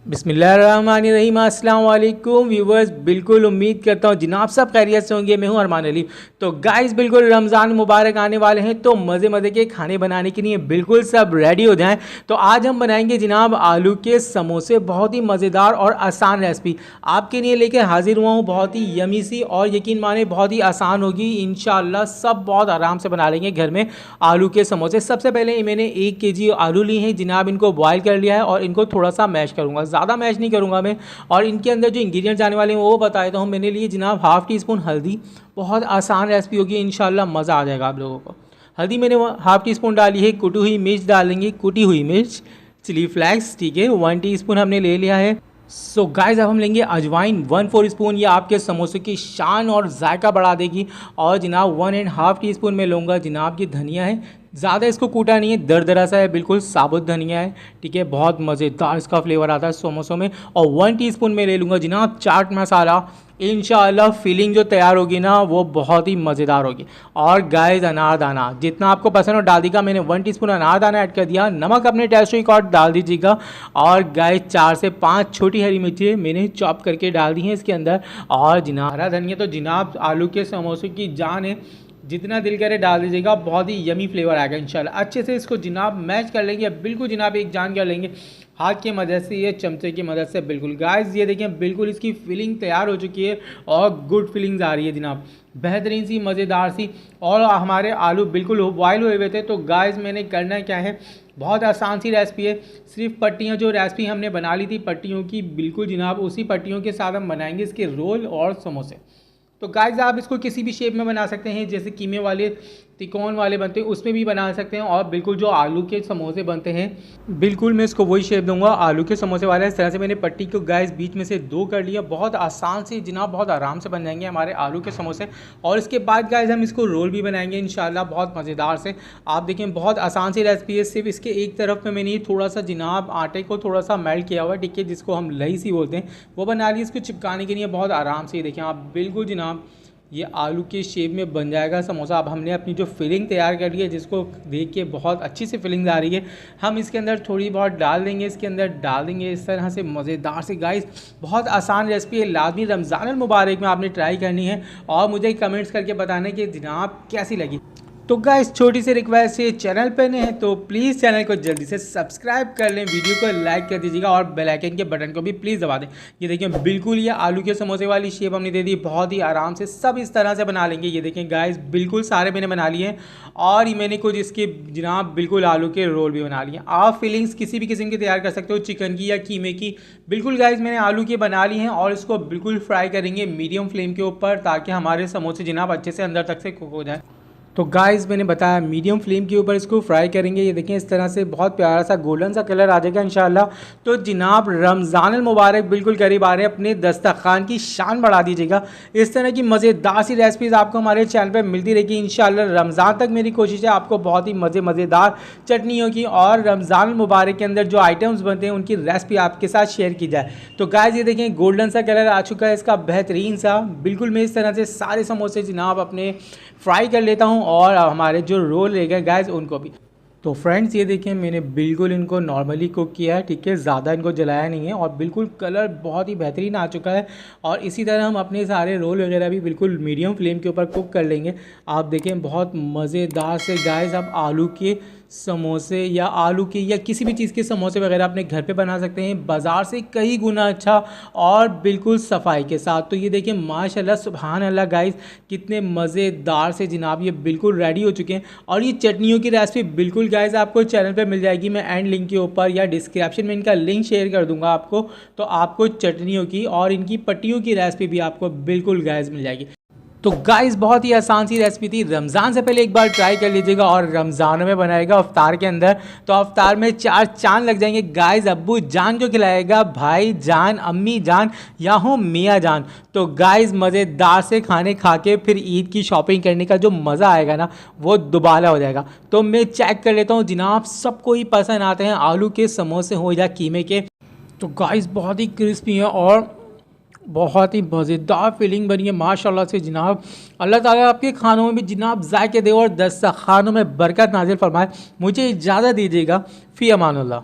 बिस्मिल्लाहिर्रहमानिर्रहीम। अस्सलाम वालेकुम व्यूवर्स, बिल्कुल उम्मीद करता हूँ जनाब सब खैरियत से होंगे। मैं हूँ अरमान अली। तो गाइस बिल्कुल रमज़ान मुबारक आने वाले हैं, तो मज़े मज़े के खाने बनाने के लिए बिल्कुल सब रेडी हो जाएं। तो आज हम बनाएंगे जनाब आलू के समोसे, बहुत ही मज़ेदार और आसान रेसिपी आपके लिए लेकर हाजिर हुआ हूँ। बहुत ही यमी सी और यकीन माने बहुत ही आसान होगी इंशाल्लाह। सब बहुत आराम से बना लेंगे घर में आलू के समोसे। सबसे पहले मैंने 1 केजी आलू लिए हैं जनाब, इनको बॉयल कर लिया है और इनको थोड़ा सा मैश करूँगा, ज़्यादा मैश नहीं करूँगा मैं। और इनके अंदर जो इंग्रेडिएंट्स जाने वाले हैं वो बता देता हूँ। मैंने लिए जनाब हाफ़ टी स्पून हल्दी, बहुत आसान रेसिपी होगी इंशाल्लाह, मज़ा आ जाएगा आप लोगों को। हल्दी मैंने हाफ़ टी स्पून डाली है। कुटी हुई मिर्च डालेंगे, कुटी हुई मिर्च, चिली फ्लेक्स, ठीक है, 1 टीस्पून हमने ले लिया है। सो गाइस अब हम लेंगे अजवाइन 1/4 स्पून, ये आपके समोसे की शान और जायका बढ़ा देगी। और जनाब 1.5 टीस्पून मैं लूँगा जनाब ये धनिया है, ज़्यादा इसको कूटा नहीं है, दरदरा सा है, बिल्कुल साबुत धनिया है, ठीक है, बहुत मज़ेदार इसका फ्लेवर आता है समोसों में। और 1 टीस्पून मैं ले लूँगा जनाब चाट मसाला। इंशाल्लाह फीलिंग जो तैयार होगी ना वो बहुत ही मज़ेदार होगी। और गाइस अनारदाना जितना आपको पसंद हो डाल दीजिएगा, मैंने 1 टीस्पून अनारदाना ऐड कर दिया। नमक अपने टेस्ट के अकॉर्डिंग डाल दीजिएगा। और गाइस 4 से 5 छोटी हरी मिर्ची मैंने चॉप करके डाल दी हैं इसके अंदर। और जनाब हरा धनिया तो जनाब आलू के समोसे की जान है, जितना दिल करे डाल दीजिएगा, बहुत ही यमी फ्लेवर आएगा इंशाल्लाह। अच्छे से इसको जनाब मैच कर लेंगे, बिल्कुल जनाब एक जान कर लेंगे हाथ की मदद से, ये चमचे की मदद से। बिल्कुल गाइस ये देखें बिल्कुल इसकी फिलिंग तैयार हो चुकी है और गुड फीलिंग्स आ रही है जनाब, बेहतरीन सी मज़ेदार सी। और हमारे आलू बिल्कुल बॉयल हुए हुए थे। तो गाइस मैंने करना क्या है, बहुत आसान सी रेसिपी है। सिर्फ पट्टियाँ जो रेसिपी हमने बना ली थी पट्टियों की, बिल्कुल जनाब उसी पट्टियों के साथ हम बनाएंगे इसके रोल और समोसे। तो गाइस आप इसको किसी भी शेप में बना सकते हैं, जैसे कीमे वाले त्रिकोण वाले बनते हैं उसमें भी बना सकते हैं। और बिल्कुल जो आलू के समोसे बनते हैं बिल्कुल मैं इसको वही शेप दूंगा आलू के समोसे वाला। इस तरह से मैंने पट्टी को गाइस बीच में से 2 कर लिया। बहुत आसान से जनाब, बहुत आराम से बन जाएंगे हमारे आलू के समोसे। और इसके बाद गाइस हम इसको रोल भी बनाएंगे इंशाल्लाह बहुत मज़ेदार से। आप देखें बहुत आसान सी रेसिपी है। सिर्फ इसके एक तरफ में मैंने थोड़ा सा जनाब आटे को थोड़ा सा मेल्ट किया हुआ है, ठीक है, जिसको हम लई सी बोलते हैं, वो बना ली। इसको चिपकाने के लिए बहुत आराम से देखें आप, बिल्कुल जनाब ये आलू के शेप में बन जाएगा समोसा। अब हमने अपनी जो फिलिंग तैयार कर ली है, जिसको देख के बहुत अच्छी सी फिलिंग आ रही है, हम इसके अंदर थोड़ी बहुत डाल देंगे, इसके अंदर डाल देंगे इस तरह से मज़ेदार से। गाइस बहुत आसान रेसिपी है, लाजमी रमज़ान मुबारक में आपने ट्राई करनी है और मुझे कमेंट्स करके बताना कि जनाब कैसी लगी। तो गाइस छोटी सी रिक्वेस्ट है, चैनल पर नए हैं तो प्लीज़ चैनल को जल्दी से सब्सक्राइब कर लें, वीडियो को लाइक कर दीजिएगा और बेल आइकन के बटन को भी प्लीज़ दबा दें। ये देखें बिल्कुल ये आलू के समोसे वाली शेप हमने दे दी, बहुत ही आराम से सब इस तरह से बना लेंगे। ये देखें गाइस बिल्कुल सारे मैंने बना लिए हैं। और ये मैंने कुछ इसके जनाब बिल्कुल आलू के रोल भी बना लिए। आप फीलिंग्स किसी भी किस्म की तैयार कर सकते हो, चिकन की या कीमे की। बिल्कुल गाइस मैंने आलू की बना ली हैं और इसको बिल्कुल फ्राई करेंगे मीडियम फ्लेम के ऊपर, ताकि हमारे समोसे जनाब अच्छे से अंदर तक से कुक हो जाए। तो गाइस मैंने बताया मीडियम फ्लेम के ऊपर इसको फ्राई करेंगे। ये देखें इस तरह से बहुत प्यारा सा गोल्डन सा कलर आ जाएगा इंशाल्लाह। तो जनाब रमज़ान मुबारक बिल्कुल करीब आ रहे हैं, अपने दस्तरखान की शान बढ़ा दीजिएगा। इस तरह की मज़ेदार सी रेसिपीज़ आपको हमारे चैनल पर मिलती रहेगी इंशाल्लाह। रमज़ान तक मेरी कोशिश है आपको बहुत ही मज़ेदार चटनियों की और रमज़ान मुबारक के अंदर जो आइटम्स बनते हैं उनकी रेसिपी आपके साथ शेयर की जाए। तो गाइस ये देखें गोल्डन सा कलर आ चुका है इसका, बेहतरीन सा। बिल्कुल मैं इस तरह से सारे समोसे जनाब अपने फ्राई कर लेता हूँ और हमारे जो रोल रह गए गाइस उनको भी। तो फ्रेंड्स ये देखें मैंने बिल्कुल इनको नॉर्मली कुक किया है, ठीक है, ज़्यादा इनको जलाया नहीं है और बिल्कुल कलर बहुत ही बेहतरीन आ चुका है। और इसी तरह हम अपने सारे रोल वगैरह भी बिल्कुल मीडियम फ्लेम के ऊपर कुक कर लेंगे। आप देखें बहुत मज़ेदार से गाइस आप आलू के समोसे या आलू के या किसी भी चीज़ के समोसे वगैरह अपने घर पे बना सकते हैं, बाज़ार से कई गुना अच्छा और बिल्कुल सफाई के साथ। तो ये देखिए माशाल्लाह सुभान अल्लाह गाइस कितने मज़ेदार से जनाब ये बिल्कुल रेडी हो चुके हैं। और ये चटनियों की रेसिपी बिल्कुल गाइस आपको चैनल पे मिल जाएगी, मैं एंड लिंक के ऊपर या डिस्क्रिप्शन में इनका लिंक शेयर कर दूंगा आपको। तो आपको चटनियों की और इनकी पट्टियों की रेसिपी भी आपको बिल्कुल गाइस मिल जाएगी। तो गाइस बहुत ही आसान सी रेसिपी थी, रमज़ान से पहले एक बार ट्राई कर लीजिएगा और रमज़ान में बनाएगा अफ्तार के अंदर, तो अफ्तार में 4 चांद लग जाएंगे। गाइस अब्बू जान को खिलाएगा भाई जान, अम्मी जान या हो मियाँ जान। तो गाइस मज़ेदार से खाने खा के फिर ईद की शॉपिंग करने का जो मज़ा आएगा ना वो दुबारा हो जाएगा। तो मैं चेक कर लेता हूँ जनाब सबको ही पसंद आते हैं आलू के समोसे हो या कीमे के। तो गाइस बहुत ही क्रिस्पी है और बहुत ही मज़ेदार फीलिंग बनी है माशाल्लाह से जनाब। अल्लाह ताला आपके खानों में भी जनाब जायके दे और दस्तरखानों में बरकत नाजिल फरमाए। मुझे इजाज़त दीजिएगा, फ़ी अमानुल्लाह।